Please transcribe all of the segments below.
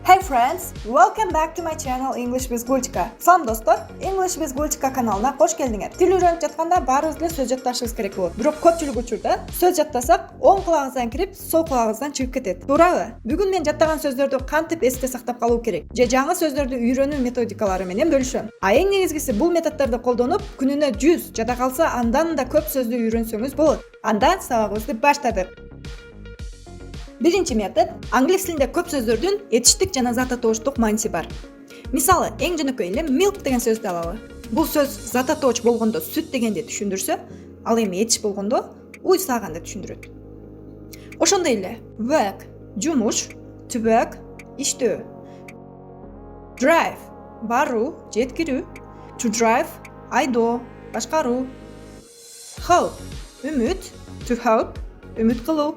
Hey friends, welcome back to my channel English with Gulchika. Салам достор, English with Gulchika каналына кош келдиңер. Тил үйрөнүп жатканда баарыбыз эле сөз жатташыбыз керек болот. Бирок көпчүлүк учурда сөз жаттасак, оң кулагыңыздан кирип, сол кулагыңыздан чыгып кетет. Туурабы? Бүгүн мен жаттаган сөздөрдү кантип эсте сактап калуу керек? Же жаңы сөздөрдү үйрөнүү методикалары менен бөлүшөм. А эң негизгиси бул методдорду колдонуп, күнүнө 100 жада калса андан да көп сөздү үйрөнсөңүз болот. Анда сабагыбызды баштадык. Биринчи метод, англис тилинде көп сөздөрдүн этиштик жана зататооштук мааниси бар. Мисалы, эң жөнөкөй эле milk деген сөздү алалы. Бул сөз зататооч болгондо сүт дегенди түшүндүрсө, ал эми этиш болгондо уй сааганды түшүндүрөт. Ошондой эле work жумуш, to work иштөө, drive баруу, жеткирүү, to drive айдоо, башкаруу, hope үмүт, to hope үмүт кылуу,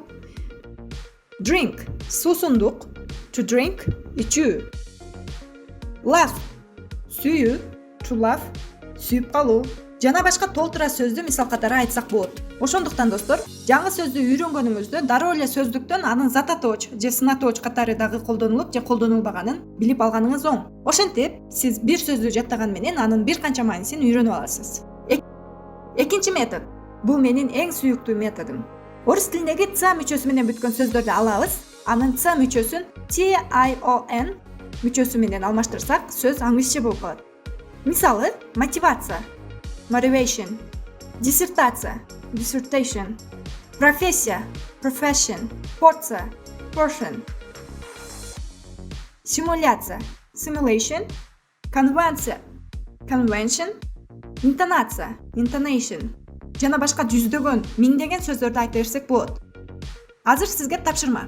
drink суусундук, to drink ичүү, laugh сүйүү, to laugh сүйүп калуу жана башка толтура сөздү мисал катары айтсак болот. Ошондуктан достор, жаңы сөздү үйрөнгөнүңүздө дароо эле сөздүктөн анын зататооч же сынатооч катары дагы колдонулуп же колдонулбаганын билип алганыңыз оң. Ошентип, сиз бир сөздү жаттаган менен анын бир канча маанисин үйрөнүп аласыз. Экинчи метод. Бул менин эң сүйүктүү методум. Орус тилиндеги ц мүчөсү менен бүткөн сөздөрдү алабыз. Анын ц мүчөсүн tion мүчөсү менен алмаштырсак, сөз англисче болуп калат. Мисалы, мотивация motivation, диссертация dissertation, профессия profession, порция portion, симуляция simulation, конвенция convention, интонация intonation жана башка жүздөгөн, миңдеген сөздөрдү айта берсек болот. Азыр сизге тапшырма.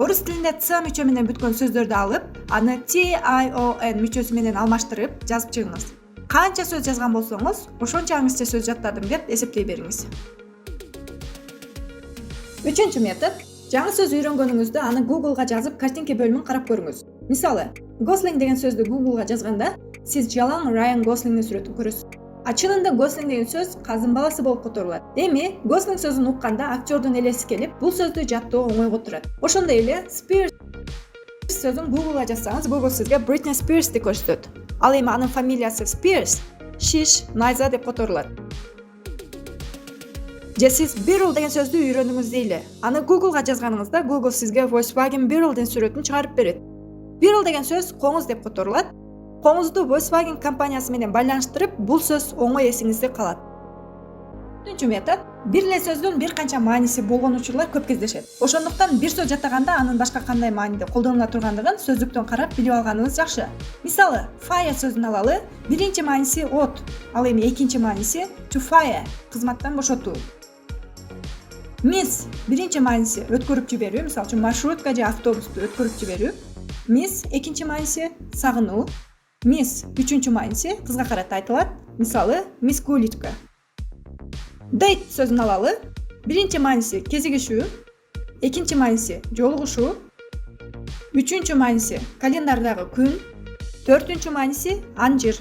Орус тилинде ц мүчө менен бүткөн сөздөрдү алып, аны tion мүчөсү менен алмаштырып жазып чыгыңыз. Канча сөз жазган болсоңуз, ошончо англисче сөз жаттадым деп эсептей бериңиз. Үчүнчү метод. Жаңы сөз үйрөнгөнүңүздө аны Google-га жазып, картинка бөлүмүн карап көрүңүз. Мисалы, Gosling деген сөздү Google-га жазганда, сиз жалаң Ryan Gosling'дин сүрөтүн көрөсүз. А чынында Gosling деген сөз казын баласы болуп которулат. Эми Gosling сөзүн укканда актердун элеси келип, бул сөздү жаттоо оңойго турат. Ошондой эле Spears сөзүн Google-га жазсаңыз, Google сизге Britney Spears деп көрсөтөт. Ал эми анын фамилиясы Spears, Шиш, Найза деп которулат. Же сиз Beryl деген сөздү үйрөндүңүз дейли. Аны Google-га жазганыңызда Google сизге Volkswagen Beryl-дин сүрөтүн чыгарып берет. Beryl деген сөз коңуз деп которулат. Коңузду Volkswagen компаниясы менен байланыштырып, бул сөз оңой эсиңизде калат. Төртүнчү метод. Бир эле сөздүн бир канча мааниси болгон учурлар көп кездешет. Ошондуктан бир сөз жаттаганда анын башка кандай мааниде колдонула тургандыгын сөздүктөн карап билип алганыңыз жакшы. Мисалы, fire сөзүн алалы, биринчи мааниси от, ал эми экинчи мааниси to fire, кызматтан бошотуу. Miss биринчи мааниси өткөрүп жиберүү, мисалы үчүн маршрутка же автобусту өткөрүп жиберүү. Miss экинчи мааниси сагынуу. Miss үчүнчү мааниси кызга карата айтылат. Мисалы, Miss Гуличка. Date сөзүн алалы. Биринчи мааниси кезигишүү, экинчи мааниси жолугушуу, үчүнчү мааниси календардагы күн, төртүнчү мааниси анжир.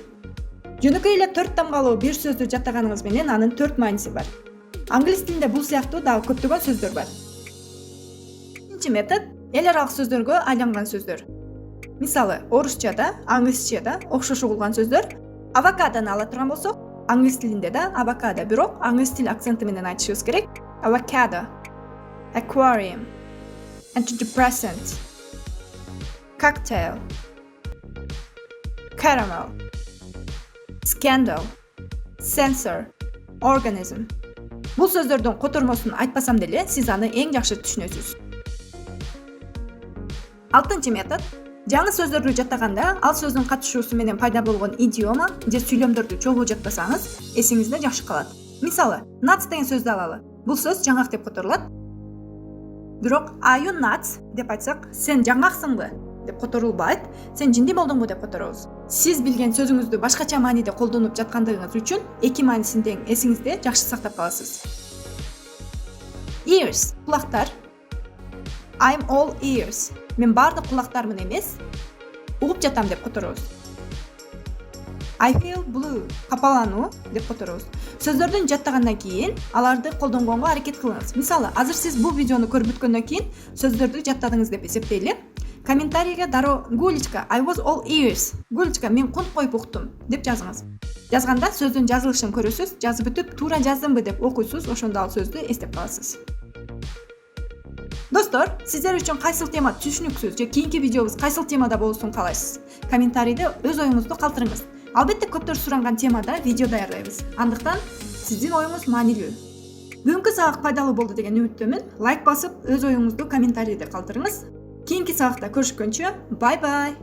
Жөнөкөй эле 4 тамгалуу бир сөздү жаттаганыңыз менен анын 4 мааниси бар. Англис тилинде бул сыяктуу дагы көптөгөн сөздөр бар. Экинчи метод эл аралык сөздөргө айланган сөздөр. Мисалы, орусчада, англисчада окшош угулган сөздөр. Авокадону ала турган болсок, англис тилинде да авокадо, бирок англис тил акценти менен айтышыбыз керек. Avocado, aquarium, antidepressant, cocktail, caramel, scandal, sensor, organism. Бул сөздөрдүн котормосун айтпасам деле, сиз аны эң жакшы түшүнөсүз. Алтынчы метод. Жаңы сөздөрдү жаттаганда, ал сөздүн катышуусу менен пайда болгон идиома же сүйлөмдөрдү чогуу жаттасаңыз, эсиңизде жакшы калат. Мисалы, nuts деген сөздү алалы. Бул сөз жаңак деп которулат. Бирок are you nuts деп айтсак, сен жаңаксыңбы деп которулбайт, сен жинди болдуңбу деп которобуз. Сиз билген сөзүңүздү башкача мааниде колдонуп жаткандыгыңыз үчүн эки маанисин тең эсиңизде жакшы сактап каласыз. Ears кулактар. I'm all ears. Мен бардык кулактармын эмес, угуп жатам деп которобуз. I feel blue. Капалануу деп которобуз. Сөздөрдүн жаттагандан кийин аларды колдонгонго аракет кылыңыз. Мисалы, азыр сиз бул видеону көрүп бүткөндөн кийин сөздөрдү жаттадыңыз деп эсептейли. комментарийге дароо Гулечка, I was all ears. Гулечка, мен кунт коюп уктум деп жазыңыз. Жазганда сөздүн жазылышын көрөсүз, жазып бүтүп туура жаздымбы деп окуйсуз, ошондо ал сөздү эстеп каласыз. Достор, сиздер үчүн кайсыл тема түшүнүксүз же кийинки видеобуз кайсыл темада болушун каалайсыз? Комментарийде өз оюңузду калтырыңыз. Албетте көптөр суранган темада видео даярдайбыз. Андыктан сиздин оюңуз маанилүү. Бүгүнкү сабак пайдалуу болду деген үмүттөмүн. Лайк басып, өз оюңузду комментарийде калтырыңыз. Кийинки сабакта көрүшкөнчө, бай бай.